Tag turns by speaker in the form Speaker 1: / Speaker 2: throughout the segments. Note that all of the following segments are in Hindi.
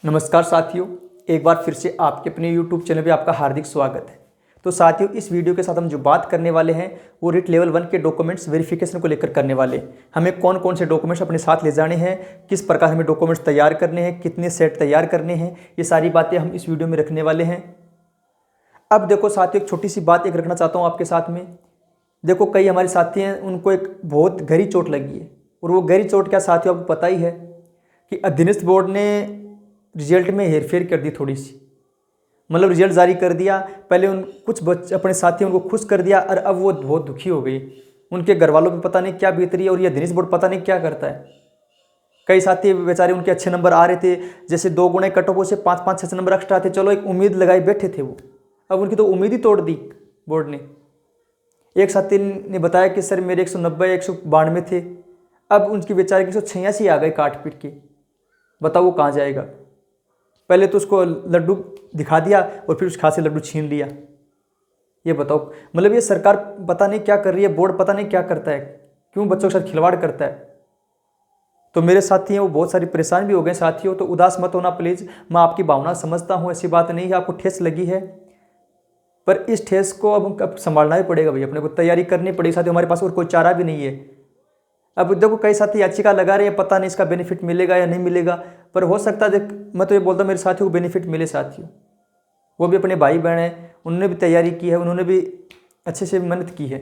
Speaker 1: नमस्कार साथियों, एक बार फिर से आपके अपने YouTube चैनल पे आपका हार्दिक स्वागत है। तो साथियों, इस वीडियो के साथ हम जो बात करने वाले हैं वो रिट लेवल 1 के डॉक्यूमेंट्स वेरिफिकेशन को लेकर करने वाले हैं। हमें कौन कौन से डॉक्यूमेंट्स अपने साथ ले जाने हैं, किस प्रकार हमें डॉक्यूमेंट्स तैयार करने हैं, कितने सेट तैयार करने हैं, ये सारी बातें हम इस वीडियो में रखने वाले हैं। अब देखो साथियों, एक छोटी सी बात एक रखना चाहता हूँ आपके साथ में। देखो, कई हमारे साथी हैं, उनको एक बहुत गहरी चोट लगी है, और वो गहरी चोट क्या साथियों, आपको पता ही है कि अधीनस्थ बोर्ड ने रिजल्ट में हेरफेर कर दी थोड़ी सी। मतलब रिजल्ट जारी कर दिया, पहले उन कुछ बच्चे अपने साथी उनको खुश कर दिया, और अब वो बहुत दुखी हो गई। उनके घर वालों पे पता नहीं क्या बीत रही है, और ये अधीनस्थ बोर्ड पता नहीं क्या करता है। कई साथी बेचारे, उनके अच्छे नंबर आ रहे थे, जैसे 2 गुणे कट ऑफ से 5-5 6 नंबर एक्स्ट्रा थे, चलो एक उम्मीद लगाए बैठे थे वो। अब उनकी तो उम्मीद ही तोड़ दी बोर्ड ने। एक साथी ने बताया कि सर मेरे 190 192 थे, अब उनकी बेचारे के 186 आ गए काट पीट के। बताओ वो कहाँ जाएगा। पहले तो उसको लड्डू दिखा दिया और फिर उसके हाथ से लड्डू छीन लिया। ये बताओ, मतलब ये सरकार पता नहीं क्या कर रही है, बोर्ड पता नहीं क्या करता है, क्यों बच्चों के साथ खिलवाड़ करता है। तो मेरे साथी हैं वो बहुत सारी परेशान भी हो गए साथियों, तो उदास मत होना प्लीज़। मैं आपकी भावना समझता हूँ, ऐसी बात नहीं है, आपको ठेस लगी है, पर इस ठेस को अब संभालना ही पड़ेगा भाई, अपने को तैयारी करनी पड़ेगी साथियों। हमारे पास और कोई चारा भी नहीं है। अब देखो, कई साथी याचिका लगा रहे हैं, पता नहीं इसका बेनिफिट मिलेगा या नहीं मिलेगा, पर हो सकता है मैं तो ये बोलता हूँ मेरे साथियों को बेनिफिट मिले साथियों। वो भी अपने भाई बहन हैं, उन्होंने भी तैयारी की है, उन्होंने भी अच्छे से मेहनत की है।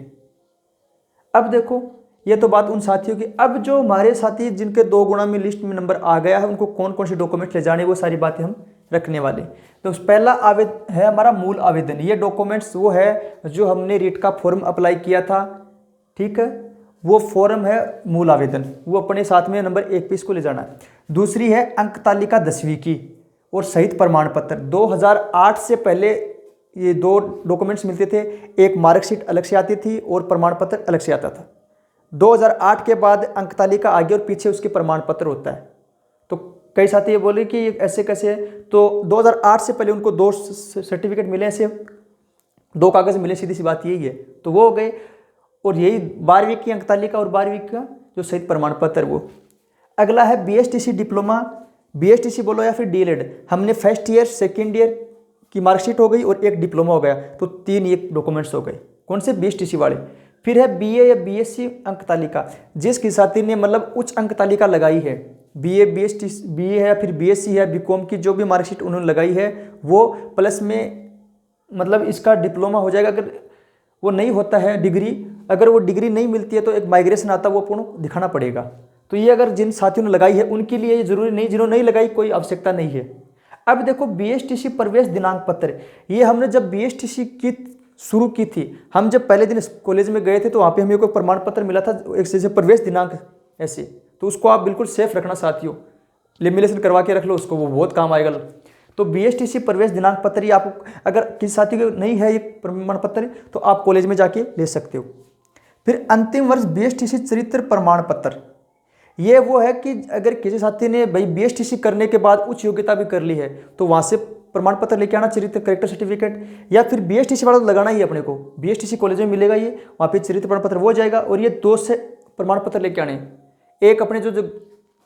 Speaker 1: अब देखो, ये तो बात उन साथियों की। अब जो हमारे साथी जिनके 2 गुणा में लिस्ट में नंबर आ गया है, उनको कौन कौन से डॉक्यूमेंट्स ले जाने, वो सारी बातें हम रखने वाले। तो पहला आवेदन है हमारा मूल आवेदन। ये डॉक्यूमेंट्स वो है जो हमने रीट का फॉर्म अप्लाई किया था, ठीक है, वो फॉर्म है मूल आवेदन, वो अपने साथ में नंबर 1 पे इसको ले जाना है। दूसरी है अंक तालिका 10वीं की और सहित प्रमाण पत्र। 2008 से पहले ये 2 डॉक्यूमेंट्स मिलते थे, एक मार्कशीट अलग से आती थी और प्रमाण पत्र अलग से आता था। 2008 के बाद अंक तालिका आ गई और पीछे उसके प्रमाण पत्र होता है। तो कई साथी ये बोले कि ऐसे कैसे, तो 2008 से पहले उनको 2 सर्टिफिकेट मिले, ऐसे 2 कागज़ मिले, सीधी सी बात यही है। तो वो हो गए, और यही 12वीं की अंक तालिका और 12वीं का जो सहित प्रमाण पत्र वो। अगला है बीएसटीसी डिप्लोमा, बीएसटीसी बोलो या फिर डीएलएड। हमने फर्स्ट ईयर सेकेंड ईयर की मार्कशीट हो गई और एक डिप्लोमा हो गया, तो 3 ये डॉक्यूमेंट्स हो गए। कौन से? बीएसटीसी वाले। फिर है बीए या बीएससी अंक तालिका, जिसकी साथी ने मतलब उच्च अंक तालिका लगाई है, बीए बीएसटी बीए है या फिर बीएससी है, बीकॉम की जो भी मार्कशीट उन्होंने लगाई है वो प्लस में मतलब इसका डिप्लोमा हो जाएगा। अगर वो नहीं होता है डिग्री, अगर वो डिग्री नहीं मिलती है तो एक माइग्रेशन आता है, वो अपन को दिखाना पड़ेगा। तो ये अगर जिन साथियों ने लगाई है उनके लिए ये जरूरी नहीं, जिन्होंने नहीं लगाई कोई आवश्यकता नहीं है। अब देखो, बीएसटीसी प्रवेश दिनांक पत्र, ये हमने जब बीएसटीसी की शुरू की थी, हम जब पहले दिन कॉलेज में गए थे तो वहाँ पे हमें कोई प्रमाण पत्र मिला था, एक जैसे प्रवेश दिनांक ऐसे। तो उसको आप बिल्कुल सेफ रखना साथियों, लेमिनेशन करवा के रख लो उसको, वो बहुत काम आएगा। तो बीएसटीसी प्रवेश दिनांक पत्र ये आपको, अगर किसी साथी को नहीं है ये प्रमाण पत्र, तो आप कॉलेज में जाके ले सकते हो। फिर अंतिम वर्ष बीएसटीसी चरित्र प्रमाण पत्र, ये वो है कि अगर किसी साथी ने भाई बीएसटीसी करने के बाद उच्च योग्यता भी कर ली है, तो वहाँ से प्रमाण पत्र लेके आना, चरित्र करेक्टर सर्टिफिकेट, या फिर बीएसटीसी वाला तो लगाना ही है अपने को, बीएसटीसी कॉलेज में मिलेगा ये, वहाँ पे चरित्र प्रमाण पत्र वो जाएगा। और ये 2 से प्रमाण पत्र लेके आने, एक अपने जो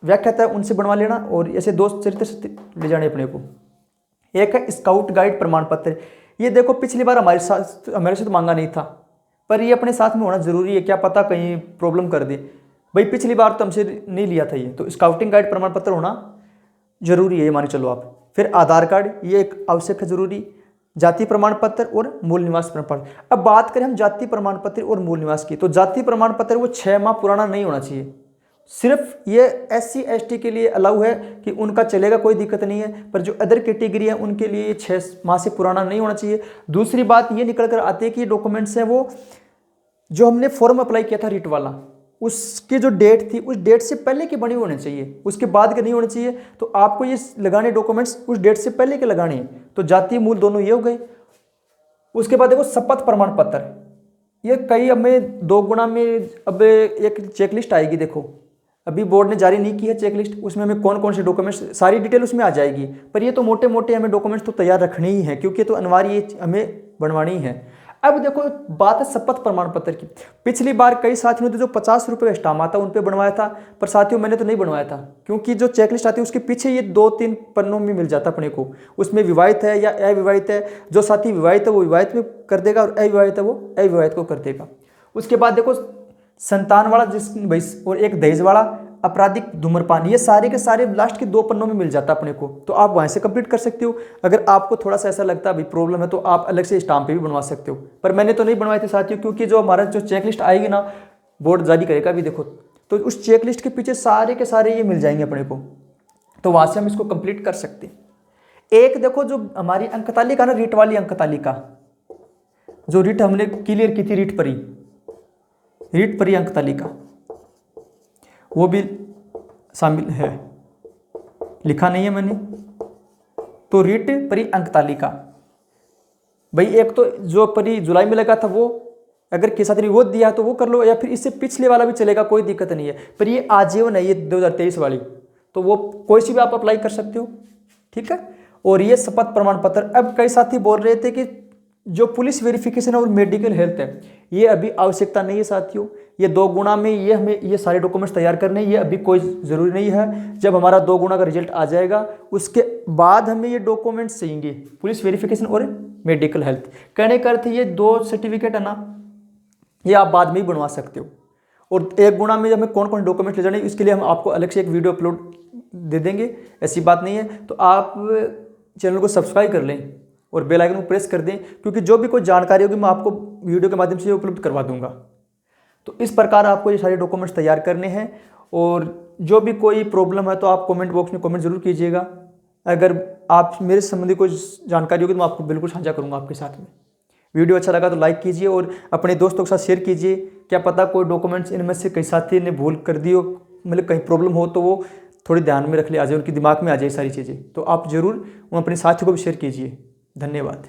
Speaker 1: व्याख्याता है उनसे बनवा लेना, और ऐसे 2 चरित्र ले जाने अपने को। एक है स्काउट गाइड प्रमाण पत्र, ये देखो पिछली बार हमारे से तो मांगा नहीं था, पर ये अपने साथ में होना जरूरी है, क्या पता कहीं प्रॉब्लम कर दे भाई, पिछली बार तो हमसे नहीं लिया था ये, तो स्काउटिंग गाइड प्रमाण पत्र होना जरूरी है, ये मान चलो आप। फिर आधार कार्ड, ये एक आवश्यक है, जरूरी। जाति प्रमाण पत्र और मूल निवास प्रमाण पत्र। अब बात करें हम जाति प्रमाण पत्र और मूल निवास की, तो जाति प्रमाण पत्र वो 6 माह पुराना नहीं होना चाहिए। सिर्फ ये SC ST के लिए अलाउ है कि उनका चलेगा, कोई दिक्कत नहीं है, पर जो अदर कैटेगरी है उनके लिए ये 6 माह से पुराना नहीं होना चाहिए। दूसरी बात ये निकल कर आती है कि डॉक्यूमेंट्स हैं वो जो हमने फॉर्म अप्लाई किया था रीट वाला, उसकी जो डेट थी उस डेट से पहले के बने होने चाहिए, उसके बाद के नहीं होने चाहिए। तो आपको ये लगाने डॉक्यूमेंट्स उस डेट से पहले के लगाने हैं। तो जाति मूल दोनों ये हो गए। उसके बाद देखो शपथ प्रमाण पत्र, ये कई हमें 2 गुणा में अब एक चेकलिस्ट आएगी। देखो अभी बोर्ड ने जारी नहीं की है चेकलिस्ट, उसमें हमें कौन कौन से डॉक्यूमेंट्स, सारी डिटेल उसमें आ जाएगी, पर ये तो मोटे मोटे हमें डॉक्यूमेंट्स तो तैयार रखने ही हैं, क्योंकि तो अनिवार्य हमें बनवानी है। अब देखो बात है शपथ प्रमाण पत्र की। पिछली बार कई साथियों ने जो 50 रुपये का स्टाम्प आता उन पे बनवाया था, पर साथियों मैंने तो नहीं बनवाया था, क्योंकि जो चेकलिस्ट आती है उसके पीछे ये 2-3 पन्नों में मिल जाता अपने को, उसमें विवाहित है या अविवाहित है। जो साथी विवाहित है वो विवाहित में कर देगा और अविवाहित है वो अविवाहित को कर देगा। उसके बाद देखो संतान वाला जिस भाई और एक दहेज वाला, आपराधिक धूम्रपान, ये सारे के सारे लास्ट के 2 पन्नों में मिल जाता अपने को, तो आप वहाँ से कंप्लीट कर सकते हो। अगर आपको थोड़ा सा ऐसा लगता है भाई प्रॉब्लम है तो आप अलग से स्टाम्प पे भी बनवा सकते हो, पर मैंने तो नहीं बनवाए थे साथियों, क्योंकि जो हमारा जो चेकलिस्ट आएगी ना बोर्ड जारी करेगा भी देखो, तो उस चेकलिस्ट के पीछे सारे के सारे ये मिल जाएंगे अपने को, तो वहाँ से हम इसको कंप्लीट कर सकते हैं। एक देखो जो हमारी अंक तालिका ना, रीट वाली अंक तालिका, जो रीट हमने क्लियर की थी, रीट परी अंक तालिका, वो भी शामिल है, लिखा नहीं है मैंने। तो रीट परी अंक तालिका भाई, एक तो जो परी जुलाई में लगा था वो अगर किसी ने वो दिया तो वो कर लो, या फिर इससे पिछले वाला भी चलेगा, कोई दिक्कत नहीं है। पर ये आजीवन है, ये 2023 वाली, तो वो कोई सी भी आप अप्लाई कर सकते हो, ठीक है। और ये शपथ प्रमाण पत्र, अब कई साथी बोल रहे थे कि जो पुलिस वेरिफिकेशन और मेडिकल हेल्थ है ये अभी आवश्यकता नहीं है साथियों, ये 2 गुना में ये हमें ये सारे डॉक्यूमेंट्स तैयार करने, ये अभी कोई ज़रूरी नहीं है। जब हमारा 2 गुना का रिजल्ट आ जाएगा उसके बाद हमें ये डॉक्यूमेंट्स चाहिए, पुलिस वेरिफिकेशन और मेडिकल हेल्थ। कहने का अर्थ ये 2 सर्टिफिकेट है ना, ये आप बाद में ही बनवा सकते हो। और 1 गुना में हमें कौन कौन डॉक्यूमेंट्स ले जाने, इसके लिए हम आपको अलग से एक वीडियो अपलोड दे देंगे, ऐसी बात नहीं है। तो आप चैनल को सब्सक्राइब कर लें और बेल आइकन को प्रेस कर दें, क्योंकि जो भी कोई जानकारी होगी मैं आपको वीडियो के माध्यम से उपलब्ध करवा दूंगा। तो इस प्रकार आपको ये सारे डॉक्यूमेंट्स तैयार करने हैं, और जो भी कोई प्रॉब्लम है तो आप कमेंट बॉक्स में कमेंट जरूर कीजिएगा। अगर आप मेरे संबंधी कोई जानकारी होगी तो मैं आपको बिल्कुल साझा करूँगा आपके साथ में। वीडियो अच्छा लगा तो लाइक कीजिए और अपने दोस्तों के साथ शेयर कीजिए, क्या पता कोई डॉक्यूमेंट्स इनमें से कई साथी ने भूल कर दी हो, मतलब कहीं प्रॉब्लम हो तो वो थोड़ी ध्यान में रख ले, आ जाए, उनके दिमाग में आ जाए सारी चीज़ें। तो आप ज़रूर अपने साथियों को भी शेयर कीजिए। धन्यवाद।